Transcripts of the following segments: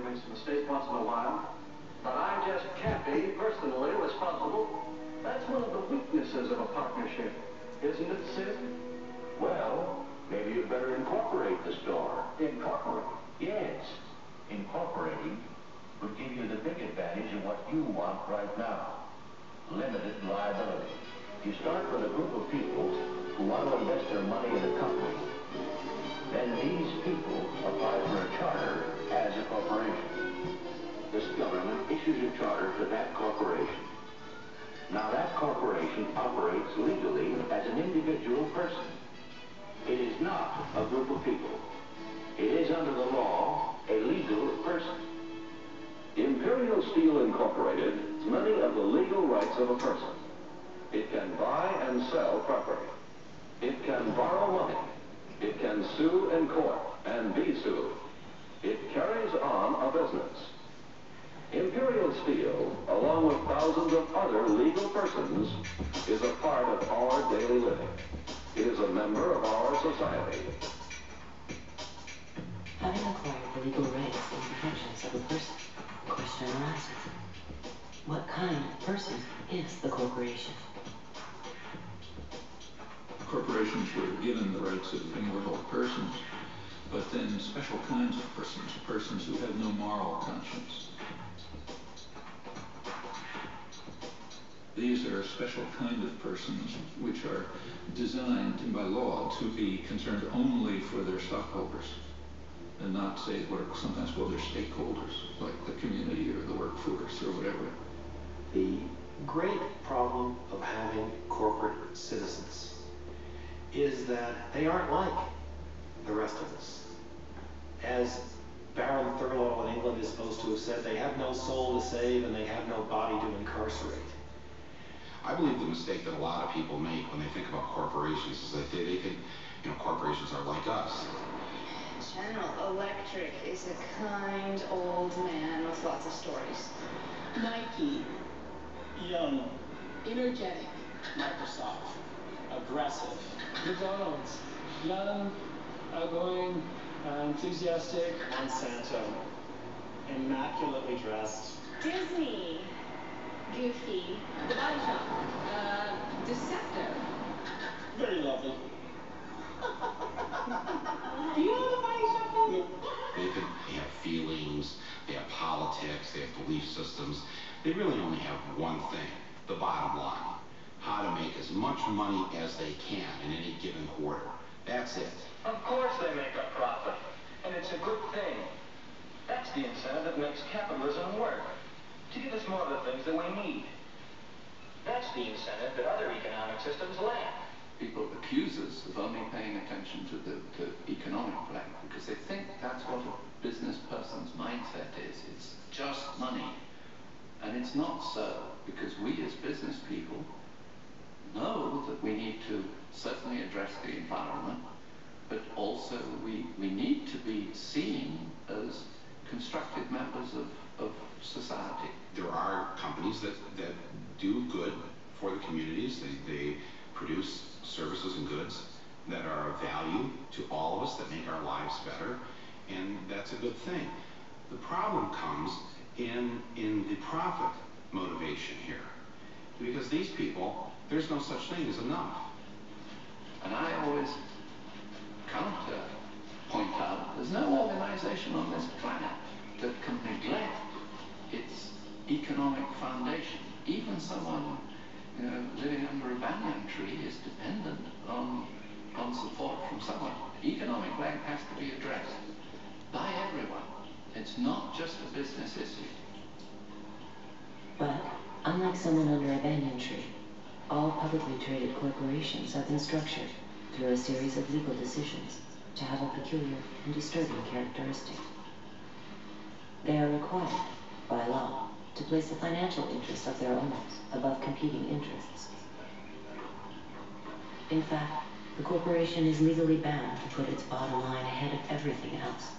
everybody makes a mistake once in a while. But I just can't be personally responsible. That's one of the weaknesses of a partnership, isn't it, Sid? Well, maybe you'd better incorporate the store. Incorporate? Yes. Incorporating would give you the big advantage of what you want right now. Limited liability. You start with a group of people who want to invest their money in a company. Then these people apply for a charter as a corporation. This government issues a charter to that corporation. Now that corporation operates legally as an individual person. It is not a group of people. It is under the law a legal person. Imperial Steel Incorporated has many of the legal rights of a person. It can buy and sell property. It can borrow money. It can sue in court and be sued. It carries on a business. Imperial Steel, along with thousands of other legal persons, is a part of our daily living. It is a member of our society. Having acquired the legal rights and protections of a person, the question arises, what kind of person is the corporation? Corporations were given the rights of immortal persons, but then special kinds of persons, persons who have no moral conscience. These are a special kind of persons which are designed by law to be concerned only for their stockholders and not, say, what are sometimes called their stakeholders, like the community or the workforce or whatever. The great problem of having corporate citizens is that they aren't like the rest of us. As Baron Thurlow in England is supposed to have said, they have no soul to save and they have no body to incarcerate. I believe the mistake that a lot of people make when they think about corporations is that they think, corporations are like us. General Electric is a kind old man with lots of stories. Nike, young, energetic. Microsoft, aggressive. McDonald's, young, outgoing, enthusiastic. Monsanto, immaculately dressed. Disney, goofy. The Body Shop, deceptive. Very lovely. Do you know the Body Shop? No. They have feelings, they have politics, they have belief systems. They really only have one thing, the bottom line. How to make as much money as they can in any given quarter. That's it. Of course they make a profit, and it's a good thing. That's the incentive that makes capitalism work, to give us more of the things that we need. That's the incentive that other economic systems lack. People accuse us of only paying attention to the economic plan because they think that's what a business person's mindset is. It's just money. And it's not so, because we as business people know that we need to certainly address the environment, but also we need to be seen as constructive members of society. There are companies that do good for the communities. They produce services and goods that are of value to all of us, that make our lives better, and that's a good thing. The problem comes in the profit motivation here, because these people, there's no such thing as enough. And I always counter point out there's no organization on this planet that can neglect its economic foundation. Even someone living under a banyan tree is dependent on support from someone. Economic lag has to be addressed by everyone. It's not just a business issue. But, unlike someone under a banyan tree, all publicly traded corporations have been structured through a series of legal decisions to have a peculiar and disturbing characteristic. They are required, by law, to place the financial interests of their owners above competing interests. In fact, the corporation is legally bound to put its bottom line ahead of everything else,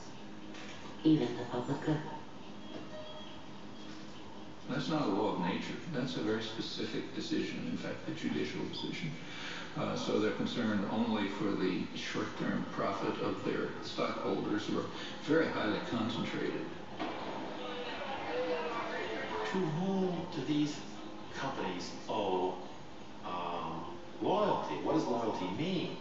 even the public good. That's not a law of nature. That's a very specific decision, in fact, a judicial decision. So they're concerned only for the short-term profit of their stockholders, who are very highly concentrated. to whom do these companies owe loyalty? What does loyalty mean?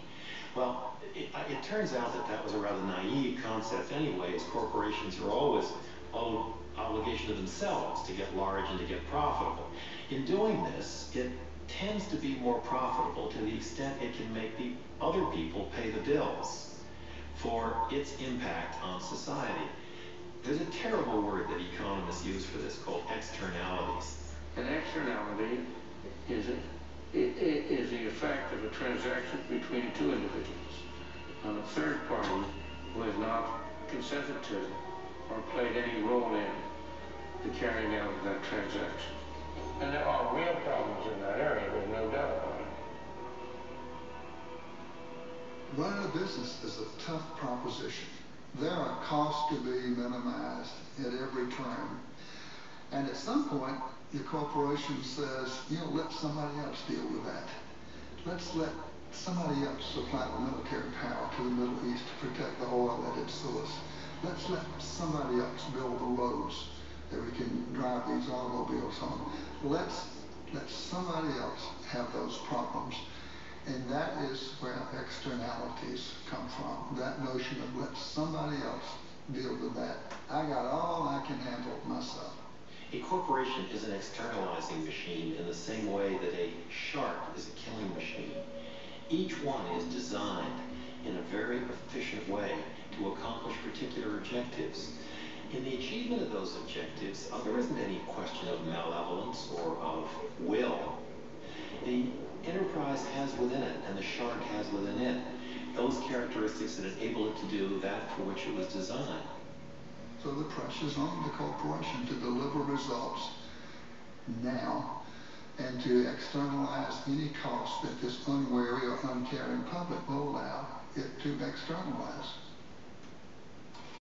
Well, it turns out that that was a rather naive concept anyway, as corporations are always owed obligation to themselves to get large and to get profitable. In doing this, it tends to be more profitable to the extent it can make the other people pay the bills for its impact on society. There's a terrible word that economists use for this called externalities. An externality is the effect of a transaction between two individuals on a third party who has not consented to or played any role in the carrying out of that transaction. And there are real problems in that area, there's no doubt about it. Running a business is a tough proposition. There are costs to be minimized at every turn. And at some point, the corporation says, let somebody else deal with that. Let's let somebody else supply the military power to the Middle East to protect the oil at its source. Let's let somebody else build the roads that we can drive these automobiles on. Let's let somebody else have those problems. And that is where externalities come from. That notion of let somebody else deal with that. I got all I can handle myself. A corporation is an externalizing machine in the same way that a shark is a killing machine. Each one is designed in a very efficient way to accomplish particular objectives. In the achievement of those objectives, there isn't any question of malevolence or of will. The enterprise has within it, and the shark has within it, those characteristics that enable it to do that for which it was designed. So the pressure's on the corporation to deliver results now and to externalize any cost that this unwary or uncaring public will allow it to externalize.